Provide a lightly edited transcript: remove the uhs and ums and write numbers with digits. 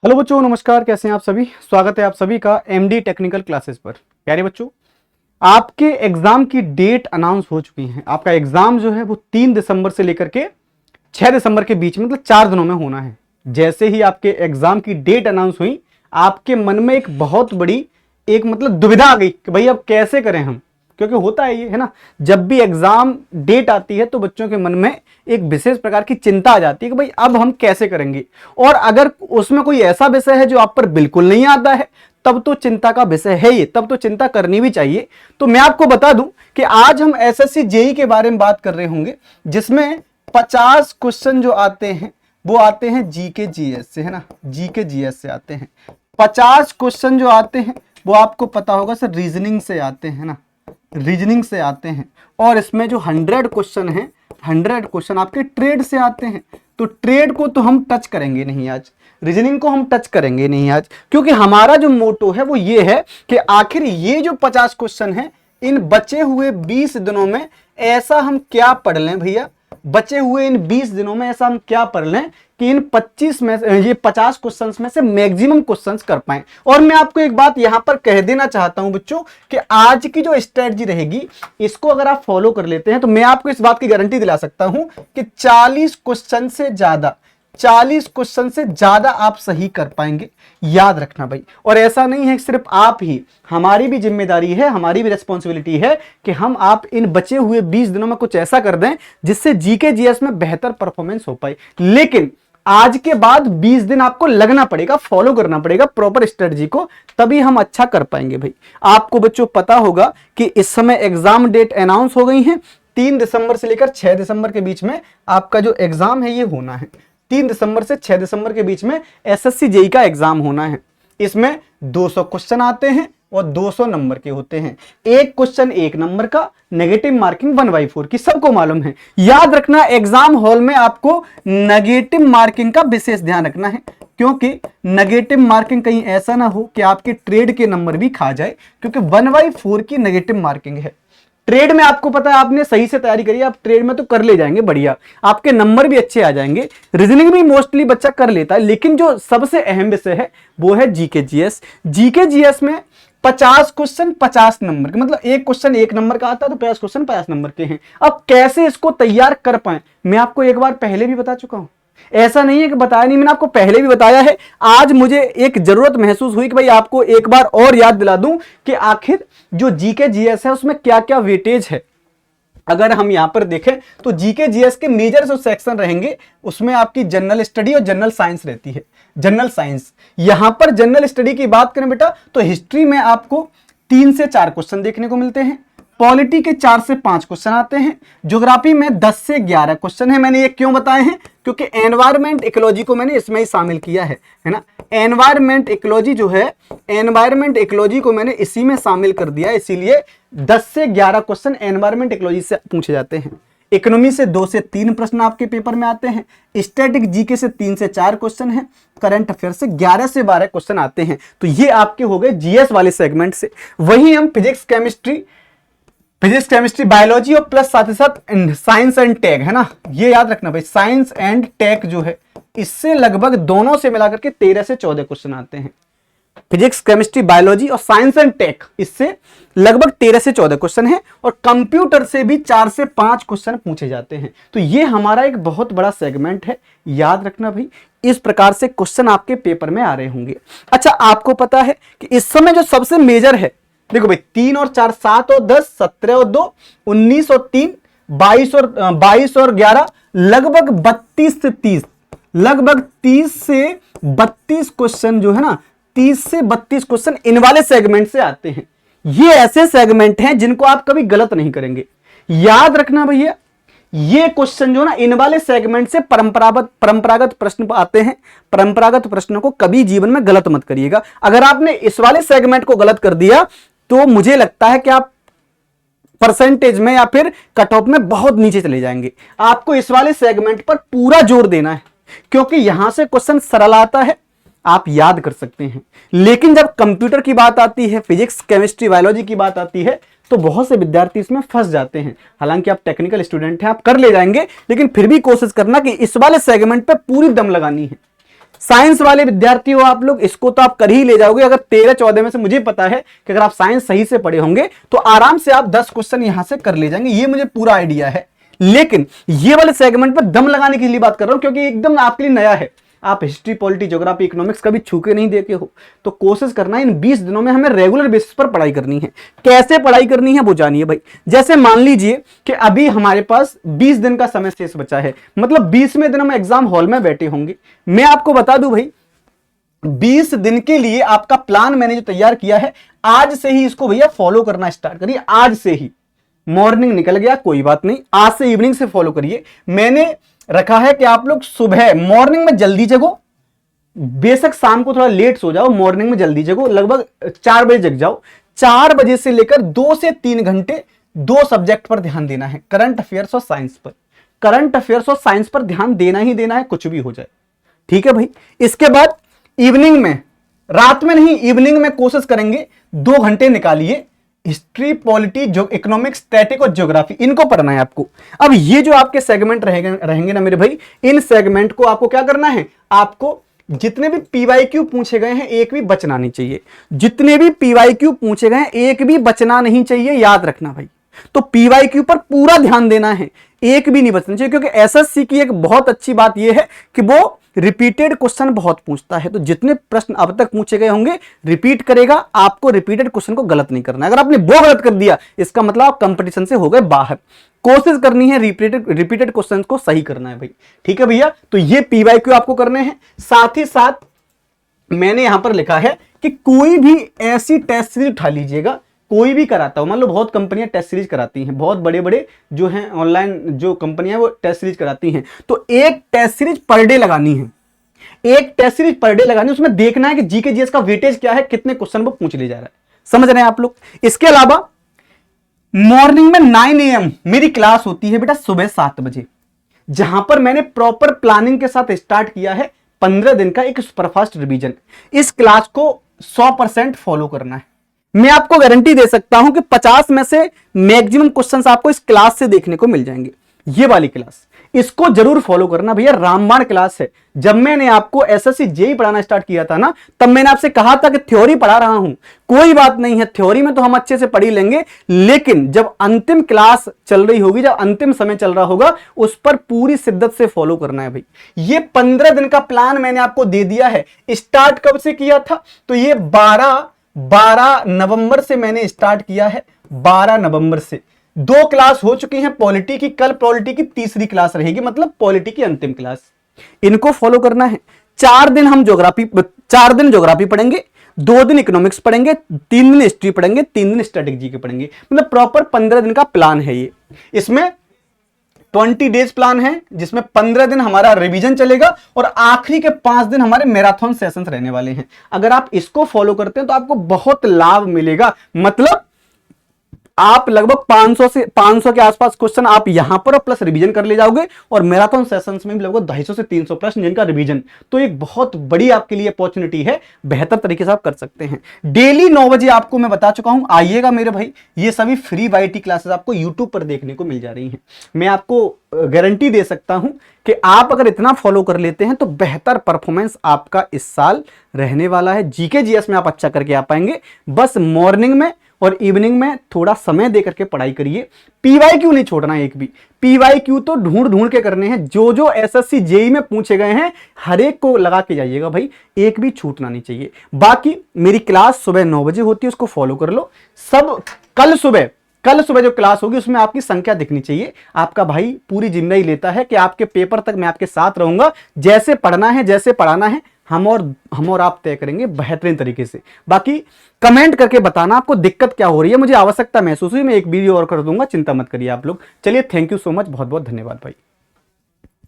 Hello बच्चों, नमस्कार। कैसे हैं आप सभी? स्वागत है आप सभी का एमडी टेक्निकल क्लासेस पर। प्यारे बच्चों, आपके एग्जाम की डेट अनाउंस हो चुकी है। आपका एग्जाम जो है वो 3 दिसंबर से लेकर के 6 दिसंबर के बीच में, मतलब 4 दिनों में होना है। जैसे ही आपके एग्जाम की डेट अनाउंस हुई, आपके मन में एक बहुत बड़ी एक मतलब दुविधा आ गई कि भाई अब कैसे करें हम। क्योंकि होता है ये, है ना, जब भी एग्जाम डेट आती है तो बच्चों के मन में एक विशेष प्रकार की चिंता आ जाती है कि भाई अब हम कैसे करेंगे। और अगर उसमें कोई ऐसा विषय है जो आप पर बिल्कुल नहीं आता है, तब तो चिंता का विषय है ये, तब तो चिंता करनी भी चाहिए। तो मैं आपको बता दूं कि आज हम एसएससी जेई के बारे में बात कर रहे होंगे, जिसमें 50 क्वेश्चन जो आते हैं वो आते हैं जीके जीएस से, है ना, जीके जीएस से आते हैं। 50 क्वेश्चन जो आते हैं वो आपको पता होगा सर रीजनिंग से आते हैं ना, रीजनिंग से आते हैं। और इसमें जो 100 क्वेश्चन हैं, 100 क्वेश्चन आपके ट्रेड से आते हैं। तो ट्रेड को तो हम टच करेंगे नहीं आज, रीजनिंग को हम टच करेंगे नहीं आज, क्योंकि हमारा जो मोटो है वो ये है कि आखिर ये जो 50 क्वेश्चन हैं, इन बचे हुए 20 दिनों में ऐसा हम क्या पढ़ लें भैया, बचे हुए इन 20 दिनों में ऐसा हम क्या पढ़ लें कि इन 25 में ये 50 क्वेश्चंस में से मैक्सिमम क्वेश्चंस कर पाएं। और मैं आपको एक बात यहां पर कह देना चाहता हूं बच्चों कि आज की जो स्ट्रेटजी रहेगी, इसको अगर आप फॉलो कर लेते हैं तो मैं आपको इस बात की गारंटी दिला सकता हूं कि 40 क्वेश्चन से ज्यादा, 40 क्वेश्चन से ज्यादा आप सही कर पाएंगे। याद रखना भाई। और ऐसा नहीं है सिर्फ आप ही, हमारी भी जिम्मेदारी है, हमारी भी रिस्पॉन्सिबिलिटी है कि हम आप इन बचे हुए 20 दिनों में कुछ ऐसा कर दें जिससे जीके जीएस में बेहतर परफॉर्मेंस हो पाए। लेकिन आज के बाद 20 दिन आपको लगना पड़ेगा, फॉलो करना पड़ेगा प्रॉपर स्ट्रेटजी को, तभी हम अच्छा कर पाएंगे भाई। आपको बच्चों पता होगा कि इस समय एग्जाम डेट अनाउंस हो गई है। 3 दिसंबर से लेकर 6 दिसंबर के बीच में आपका जो एग्जाम है ये होना है। 3 दिसंबर से 6 दिसंबर के बीच में एसएससी जेई का एग्जाम होना है। इसमें 200 क्वेश्चन आते हैं और 200 नंबर के होते हैं। एक क्वेश्चन 1 नंबर का, नेगेटिव मार्किंग 1/4 की, सबको मालूम है। याद रखना, एग्जाम हॉल में आपको नेगेटिव मार्किंग का विशेष ध्यान रखना है, क्योंकि नेगेटिव मार्किंग कहीं ऐसा ना हो कि आपके ट्रेड के नंबर भी खा जाए, क्योंकि 1/4 की नेगेटिव मार्किंग है। ट्रेड में आपको पता है, आपने सही से तैयारी करी, आप ट्रेड में तो कर ले जाएंगे बढ़िया, आपके नंबर भी अच्छे आ जाएंगे। रीजनिंग भी मोस्टली बच्चा कर लेता है, लेकिन जो सबसे अहम विषय है वो है जीके जीएस। जीके जीएस में 50 क्वेश्चन 50 नंबर के, मतलब एक क्वेश्चन 1 नंबर का आता है तो 50 क्वेश्चन 50 नंबर के हैं। अब कैसे इसको तैयार कर पाए, मैं आपको एक बार पहले भी बता चुका हूं, ऐसा नहीं है कि बताया नहीं, मैंने आपको पहले भी बताया है। आज मुझे एक जरूरत महसूस हुई कि भाई आपको एक बार और याद दिला दूं कि आखिर जो जीके जीएस है उसमें क्या क्या वेटेज है। अगर हम यहां पर देखें तो जीके जीएस के मेजर जो सेक्शन रहेंगे उसमें आपकी जनरल स्टडी और जनरल साइंस रहती है। जनरल साइंस, यहां पर जनरल स्टडी की बात करें बेटा तो हिस्ट्री में आपको 3 से 4 क्वेश्चन देखने को मिलते हैं। पॉलिटी के 4 से 5 क्वेश्चन आते हैं। ज्योग्राफी में 10 से 11 क्वेश्चन है। मैंने ये क्यों बताए हैं, क्योंकि एनवायरमेंट इकोलॉजी को मैंने इसमें ही शामिल किया है ना। एनवायरमेंट इकोलॉजी जो है, एनवायरमेंट इकोलॉजी को मैंने इसी में शामिल कर दिया, इसीलिए 10 से 11 क्वेश्चन एनवायरमेंट इकोलॉजी से पूछे जाते हैं। इकोनॉमी से 2 से 3 प्रश्न आपके पेपर में आते हैं। स्टैटिक जीके से 3 से 4 क्वेश्चन हैं। करंट अफेयर से 11 से 12 क्वेश्चन आते हैं। तो ये आपके हो गए जीएस वाले सेगमेंट से। वहीं हम फिजिक्स केमिस्ट्री बायोलॉजी और प्लस साथ ही साथ साइंस एंड टेक, है ना, ये याद रखना भाई, साइंस एंड टेक जो है इससे लगभग दोनों से मिलाकर के 13 से 14 क्वेश्चन आते हैं। फिजिक्स केमिस्ट्री बायोलॉजी और साइंस एंड टेक, इससे लगभग 13 से 14 क्वेश्चन है। और कंप्यूटर से भी 4 से 5 क्वेश्चन पूछे जाते हैं। तो ये हमारा एक बहुत बड़ा सेगमेंट है, याद रखना भाई। इस प्रकार से क्वेश्चन आपके पेपर में आ रहे होंगे। अच्छा, आपको पता है कि इस समय जो सबसे मेजर है, देखो भाई, 3 और 4 7 और 10, 17 और 2 19 और 3 22 और 11, लगभग 32 से 30, लगभग 30 से 32 क्वेश्चन जो है ना, 30 से 32 क्वेश्चन इन वाले सेगमेंट से आते हैं। ये ऐसे सेगमेंट हैं जिनको आप कभी गलत नहीं करेंगे। याद रखना भैया, ये क्वेश्चन जो ना इन वाले सेगमेंट से परंपरागत प्रश्न आते हैं। परंपरागत प्रश्नों को कभी जीवन में गलत मत करिएगा। अगर आपने इस वाले सेगमेंट को गलत कर दिया तो मुझे लगता है कि आप परसेंटेज में या फिर कट ऑफ में बहुत नीचे चले जाएंगे। आपको इस वाले सेगमेंट पर पूरा जोर देना है, क्योंकि यहां से क्वेश्चन सरल आता है, आप याद कर सकते हैं। लेकिन जब कंप्यूटर की बात आती है, फिजिक्स केमिस्ट्री बायोलॉजी की बात आती है, तो बहुत से विद्यार्थी इसमें फंस जाते हैं। हालांकि आप टेक्निकल स्टूडेंट हैं, आप कर ले जाएंगे, लेकिन फिर भी कोशिश करना कि इस वाले सेगमेंट पे पूरी दम लगानी है। साइंस वाले विद्यार्थी हो आप लोग, इसको तो आप कर ही ले जाओगे। अगर 13-14 में से मुझे पता है कि अगर आप साइंस सही से पढ़े होंगे तो आराम से आप 10 क्वेश्चन यहां से कर ले जाएंगे, ये मुझे पूरा आइडिया है। लेकिन ये वाले सेगमेंट पर दम लगाने के लिए बात कर रहा हूं, क्योंकि एकदम आपके लिए नया है। आप हिस्ट्री, पॉलिटी, ज्योग्राफी, इकोनॉमिक्स कभी छू के नहीं देखे हो, तो कोशिश करना है इन 20 दिनों में हमें रेगुलर बेसिस पर पढ़ाई करनी है। कैसे पढ़ाई करनी है वो जानिए भाई। जैसे मान लीजिए कि अभी हमारे पास 20 दिन का समय शेष बचा है, मतलब 20वें दिन हम एग्जाम हॉल में बैठे होंगे। मैं आपको बता दूं भाई, 20 दिन के लिए आपका प्लान मैंने जो तैयार किया है, आज से ही इसको भैया फॉलो करना स्टार्ट करिए। आज से ही, मॉर्निंग निकल गया कोई बात नहीं, आज से इवनिंग से फॉलो करिए। मैंने रखा है कि आप लोग सुबह मॉर्निंग में जल्दी जगो, बेशक शाम को थोड़ा लेट सो जाओ, मॉर्निंग में जल्दी जगो, लगभग 4 बजे जग जाओ। 4 बजे से लेकर 2 से 3 घंटे 2 सब्जेक्ट पर ध्यान देना है, करंट अफेयर्स और साइंस पर। करंट अफेयर्स और साइंस पर ध्यान देना ही देना है, कुछ भी हो जाए, ठीक है भाई। इसके बाद इवनिंग में, रात में नहीं, इवनिंग में कोशिश करेंगे 2 घंटे निकालिए, हिस्ट्री, पॉलिटी, इकोनॉमिक्स, स्टैटिक और ज्योग्राफी, इनको पढ़ना है आपको। अब ये जो आपके सेगमेंट रहेंगे ना मेरे भाई, इन सेगमेंट को आपको क्या करना है, आपको जितने भी पीवाईक्यू पूछे गए हैं एक भी बचना नहीं चाहिए। जितने भी पीवाईक्यू पूछे गए हैं एक भी बचना नहीं चाहिए, याद रखना भाई। तो पीवाईक्यू पर पूरा ध्यान देना है, एक भी नहीं बचना चाहिए, क्योंकि एसएससी की एक बहुत अच्छी बात यह है कि वो रिपीटेड क्वेश्चन बहुत पूछता है। तो जितने प्रश्न अब तक पूछे गए होंगे रिपीट करेगा, आपको रिपीटेड क्वेश्चन को गलत नहीं करना है। अगर आपने वो गलत कर दिया, इसका मतलब आप कंपटीशन से हो गए बाहर। कोशिश करनी है रिपीटेड क्वेश्चन को सही करना है भाई, ठीक है भैया। तो ये पीवाईक्यू आपको करने हैं। साथ ही साथ मैंने यहां पर लिखा है कि कोई भी ऐसी टेस्ट सीरीज उठा लीजिएगा, कोई भी कराता हो, मान लो बहुत कंपनियां टेस्ट सीरीज कराती हैं, बहुत बड़े बड़े जो हैं ऑनलाइन जो कंपनियां वो टेस्ट सीरीज कराती हैं, तो एक टेस्ट सीरीज पर डे लगानी है। एक टेस्ट सीरीज पर डे लगानी है, उसमें देखना है कि जीके जीएस का वेटेज क्या है, कितने क्वेश्चन वो पूछ ले जा रहा है। समझ रहे हैं आप लोग। इसके अलावा मॉर्निंग में 9 AM मेरी क्लास होती है बेटा, सुबह 7 बजे, जहां पर मैंने प्रॉपर प्लानिंग के साथ स्टार्ट किया है 15 दिन का एक सुपरफास्ट रिवीजन। इस क्लास को 100% फॉलो करना है। मैं आपको गारंटी दे सकता हूं कि 50 में से मैक्सिमम क्वेश्चंस आपको इस क्लास से देखने को मिल जाएंगे। ये वाली क्लास, इसको जरूर फॉलो करना भैया, रामबाण क्लास है। जब मैंने आपको एसएससी जेई पढ़ाना स्टार्ट किया था ना, तब मैंने आपसे कहा था कि थ्योरी पढ़ा रहा हूं, कोई बात नहीं है, थ्योरी में तो हम अच्छे से पढ़ ही लेंगे, लेकिन जब अंतिम क्लास चल रही होगी, जब अंतिम समय चल रहा होगा, उस पर पूरी शिद्दत से फॉलो करना है भाई। ये 15 दिन का प्लान मैंने आपको दे दिया है। स्टार्ट कब से किया था, तो ये 12 नवंबर से मैंने स्टार्ट किया है। 12 नवंबर से 2 क्लास हो चुकी हैं पॉलिटी की, कल पॉलिटी की तीसरी क्लास रहेगी, मतलब पॉलिटी की अंतिम क्लास। इनको फॉलो करना है। 4 दिन हम चार दिन ज्योग्राफी पढ़ेंगे, 2 दिन इकोनॉमिक्स पढ़ेंगे, 3 दिन हिस्ट्री पढ़ेंगे, 3 दिन स्टैटिक जीके पढ़ेंगे, मतलब प्रॉपर 15 दिन का प्लान है ये। इसमें 20 डेज प्लान है, जिसमें 15 दिन हमारा रिवीजन चलेगा और आखिरी के 5 दिन हमारे मैराथन सेशंस रहने वाले हैं। अगर आप इसको फॉलो करते हैं तो आपको बहुत लाभ मिलेगा, मतलब आप लगभग 500 के आसपास क्वेश्चन आप यहां पर प्लस रिवीजन कर ले जाओगे, और मैराथन सेशंस में भी लगभग 250 से 300 प्रश्न जिनका रिवीजन। तो एक बहुत बड़ी आपके लिए अपॉर्चुनिटी है, बेहतर तरीके से आप कर सकते हैं। डेली 9 बजे आपको मैं बता चुका हूं, आइएगा मेरे भाई। ये सभी फ्री वाईटी क्लासेस आपको यूट्यूब पर देखने को मिल जा रही हैं। मैं आपको गारंटी दे सकता हूं कि आप अगर इतना फॉलो कर लेते हैं तो बेहतर परफॉर्मेंस आपका इस साल रहने वाला है। जीके जीएस में आप अच्छा करके आ पाएंगे। बस मॉर्निंग में और इवनिंग में थोड़ा समय देकर के पढ़ाई करिए। पीवाईक्यू नहीं छोड़ना एक भी। पीवाईक्यू तो ढूंढ के करने हैं, जो एसएससी जेई में पूछे गए हैं हर एक को लगा के जाइएगा भाई, एक भी छूटना नहीं चाहिए। बाकी मेरी क्लास सुबह 9 बजे होती है, उसको फॉलो कर लो सब। कल सुबह जो क्लास होगी उसमें आपकी संख्या दिखनी चाहिए। आपका भाई पूरी जिम्मेदारी लेता है कि आपके पेपर तक मैं आपके साथ रहूंगा। जैसे पढ़ना है, जैसे पढ़ाना है, हम और आप तय करेंगे बेहतरीन तरीके से। बाकी कमेंट करके बताना आपको दिक्कत क्या हो रही है। मुझे आवश्यकता महसूस हुई, मैं एक वीडियो और कर दूंगा, चिंता मत करिए आप लोग। चलिए, थैंक यू सो मच, बहुत बहुत धन्यवाद भाई।